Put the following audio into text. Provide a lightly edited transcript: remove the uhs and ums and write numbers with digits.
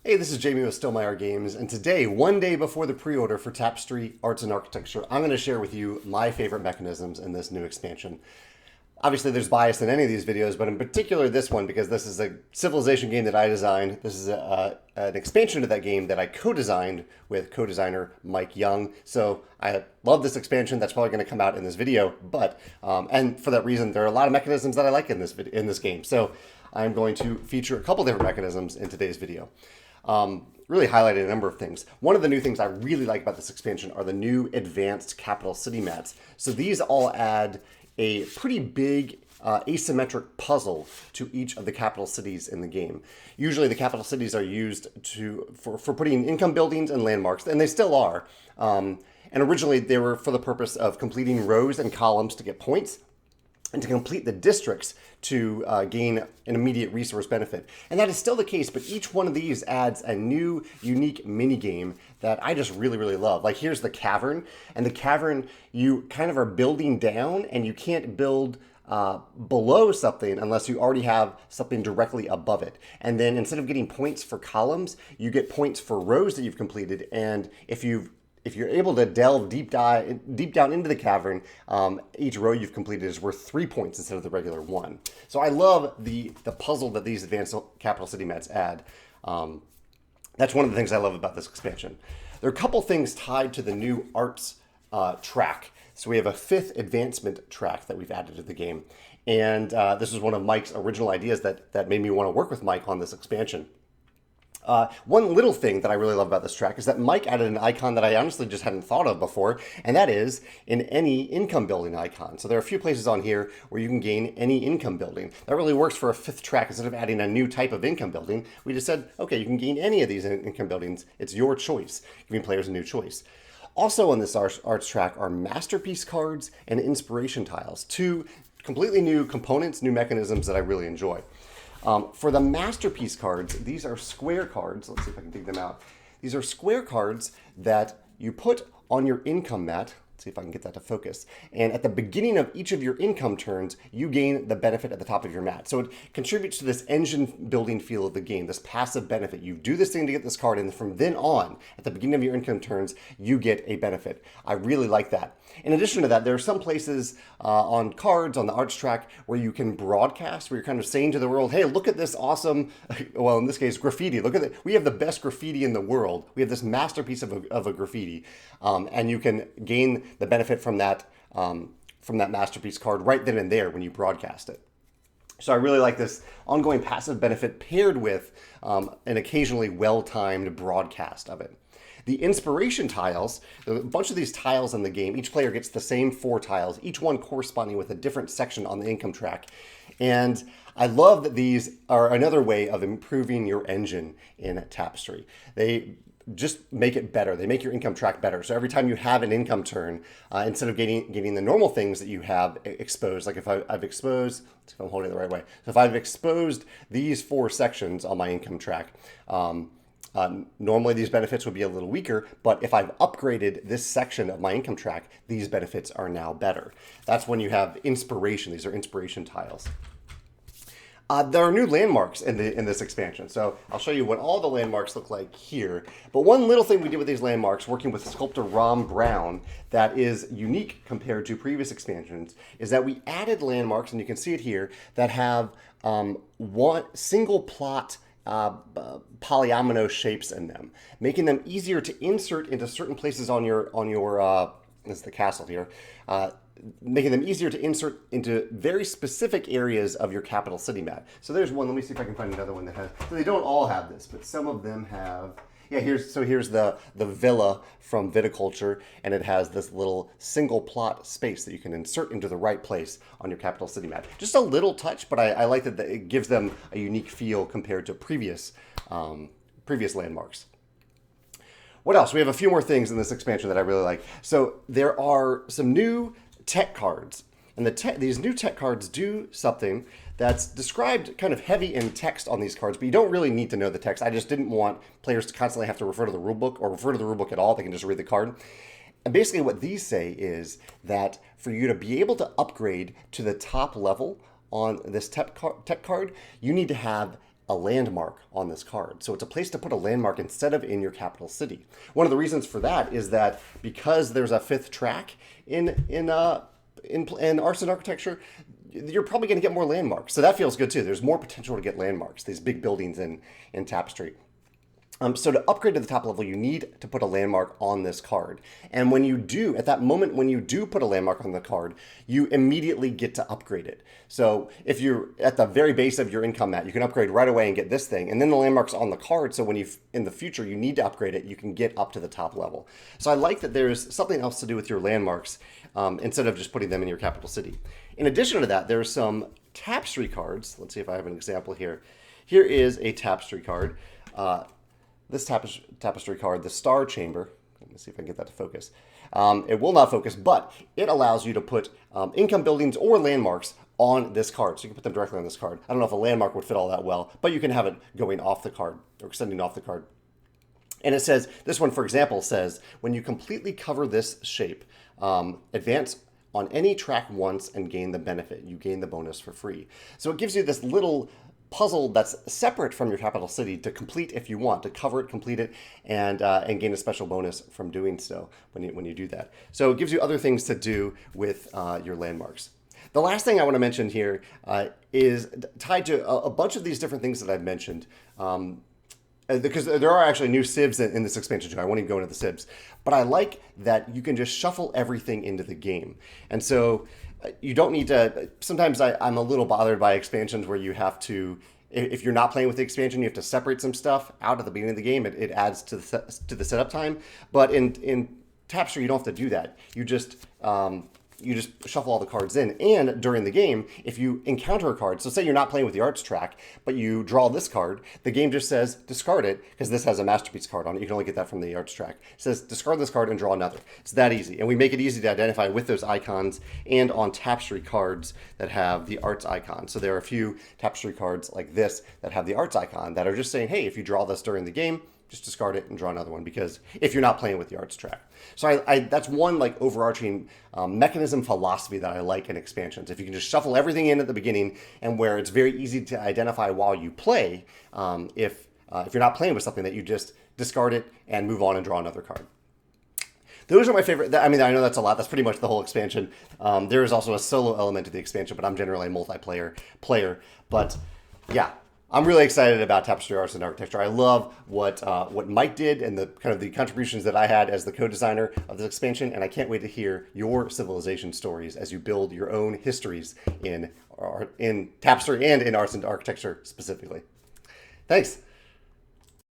Hey, this is Jamey with Still My Art Games, and today, one day before the pre-order for Tapestry Arts and Architecture, I'm going to share with you my favorite mechanisms in this new expansion. Obviously, there's bias in any of these videos, but in particular this one, because this is a Civilization game that I designed. This is an expansion to that game that I co-designed with co-designer Mike Young. So I love this expansion. That's probably going to come out in this video, but and for that reason, there are a lot of mechanisms that I like in this game. So I'm going to feature a couple different mechanisms in today's video. Really highlighted a number of things. One of the new things I really like about this expansion are the new advanced capital city mats. So these all add a pretty big asymmetric puzzle to each of the capital cities in the game. Usually the capital cities are used for putting income buildings and landmarks, and they still are. And originally they were for the purpose of completing rows and columns to get points, and to complete the districts to gain an immediate resource benefit. And that is still the case, but each one of these adds a new, unique mini game that I just really, really love. Like here's the cavern, and the cavern, you kind of are building down, and you can't build below something unless you already have something directly above it. And then instead of getting points for columns, you get points for rows that you've completed, and if you're able to delve deep down into the cavern, each row you've completed is worth 3 points instead of the regular 1. So I love the puzzle that these advanced capital city mats add. That's one of the things I love about this expansion. There are a couple things tied to the new arts track. So we have a 5th advancement track that we've added to the game. And this is one of Mike's original ideas that made me want to work with Mike on this expansion. One little thing that I really love about this track is that Mike added an icon that I honestly just hadn't thought of before, and that is in any income building icon. So there are a few places on here where you can gain any income building. That really works for a 5th track. Instead of adding a new type of income building, we just said, okay, you can gain any of these income buildings. It's your choice, giving players a new choice. Also on this arts track are masterpiece cards and inspiration tiles, 2 completely new components, new mechanisms that I really enjoy. For the masterpiece cards, these are square cards. Let's see if I can dig them out. These are square cards that you put on your income mat. Let's see if I can get that to focus. And at the beginning of each of your income turns, you gain the benefit at the top of your mat. So it contributes to this engine building feel of the game, this passive benefit. You do this thing to get this card, and from then on, at the beginning of your income turns, you get a benefit. I really like that. In addition to that, there are some places on cards, on the arts track, where you can broadcast, where you're kind of saying to the world, hey, look at this awesome, well, in this case, graffiti. Look at it. We have the best graffiti in the world. We have this masterpiece of a graffiti. And you can gain the benefit from that masterpiece card right then and there when you broadcast it. So I really like this ongoing passive benefit paired with an occasionally well-timed broadcast of it. The inspiration tiles, a bunch of these tiles in the game, each player gets the same 4 tiles, each one corresponding with a different section on the income track. And I love that these are another way of improving your engine in Tapestry. They just make it better. They make your income track better. So every time you have an income turn, instead of getting the normal things that you have exposed, like if I've exposed, let's see if I'm holding it the right way. So if I've exposed these 4 sections on my income track, normally these benefits would be a little weaker, but if I've upgraded this section of my income track, these benefits are now better. That's when you have inspiration. These are inspiration tiles. There are new landmarks in this expansion, so I'll show you what all the landmarks look like here. But one little thing we did with these landmarks, working with sculptor Rom Brown, that is unique compared to previous expansions, is that we added landmarks, and you can see it here, that have one single plot polyomino shapes in them, making them easier to insert into certain places on your this is the castle here, making them easier to insert into very specific areas of your capital city mat. So there's one. Let me see if I can find another one that has. So they don't all have this, but some of them have. Yeah, here's the villa from Viticulture, and it has this little single plot space that you can insert into the right place on your capital city map. Just a little touch, but I like that it gives them a unique feel compared to previous landmarks. What else? We have a few more things in this expansion that I really like. So there are some new tech cards. And these new tech cards do something that's described kind of heavy in text on these cards, but you don't really need to know the text. I just didn't want players to constantly have to refer to the rulebook or refer to the rulebook at all. They can just read the card. And basically what these say is that for you to be able to upgrade to the top level on this tech card, you need to have a landmark on this card. So it's a place to put a landmark instead of in your capital city. One of the reasons for that is that because there's a fifth track in arts and architecture, you're probably going to get more landmarks. So that feels good too. There's more potential to get landmarks, these big buildings in Tapestry. So to upgrade to the top level, you need to put a landmark on this card. And when you do, at that moment when you do put a landmark on the card, you immediately get to upgrade it. So if you're at the very base of your income mat, you can upgrade right away and get this thing. And then the landmark's on the card, so when in the future you need to upgrade it, you can get up to the top level. So I like that there's something else to do with your landmarks instead of just putting them in your capital city. In addition to that, there's some Tapestry cards. Let's see if I have an example here. Here is a Tapestry card. This tapestry card, the Star Chamber, let me see if I can get that to focus. It will not focus, but it allows you to put income buildings or landmarks on this card. So you can put them directly on this card. I don't know if a landmark would fit all that well, but you can have it going off the card or extending off the card. And it says, this one, for example, says, when you completely cover this shape, advance on any track once and gain the benefit. You gain the bonus for free. So it gives you this little puzzle that's separate from your capital city to complete if you want, to cover it, complete it, and gain a special bonus from doing so when you do that. So it gives you other things to do with your landmarks. The last thing I want to mention here is tied to a bunch of these different things that I've mentioned. Because there are actually new civs in this expansion too. I won't even go into the civs. But I like that you can just shuffle everything into the game. And so you don't need to, sometimes I'm a little bothered by expansions where you have to, if you're not playing with the expansion, you have to separate some stuff out at the beginning of the game. It adds to the setup time. But in Tapestry, you don't have to do that. You just shuffle all the cards in. And during the game, if you encounter a card, so say you're not playing with the arts track, but you draw this card, the game just says discard it, because this has a masterpiece card on it. You can only get that from the arts track. It says discard this card and draw another. It's that easy. And we make it easy to identify with those icons and on Tapestry cards that have the arts icon. So there are a few Tapestry cards like this that have the arts icon that are just saying, hey, if you draw this during the game, just discard it and draw another one, because if you're not playing with the arts track. So that's one like overarching mechanism philosophy that I like in expansions. If you can just shuffle everything in at the beginning, and where it's very easy to identify while you play, if you're not playing with something, that you just discard it and move on and draw another card. Those are my favorite. I mean, I know that's a lot. That's pretty much the whole expansion. There is also a solo element to the expansion, but I'm generally a multiplayer player. But yeah, I'm really excited about Tapestry Arts and Architecture. I love what Mike did and the kind of the contributions that I had as the co-designer of this expansion, and I can't wait to hear your civilization stories as you build your own histories in Tapestry and in Arts and Architecture specifically. Thanks.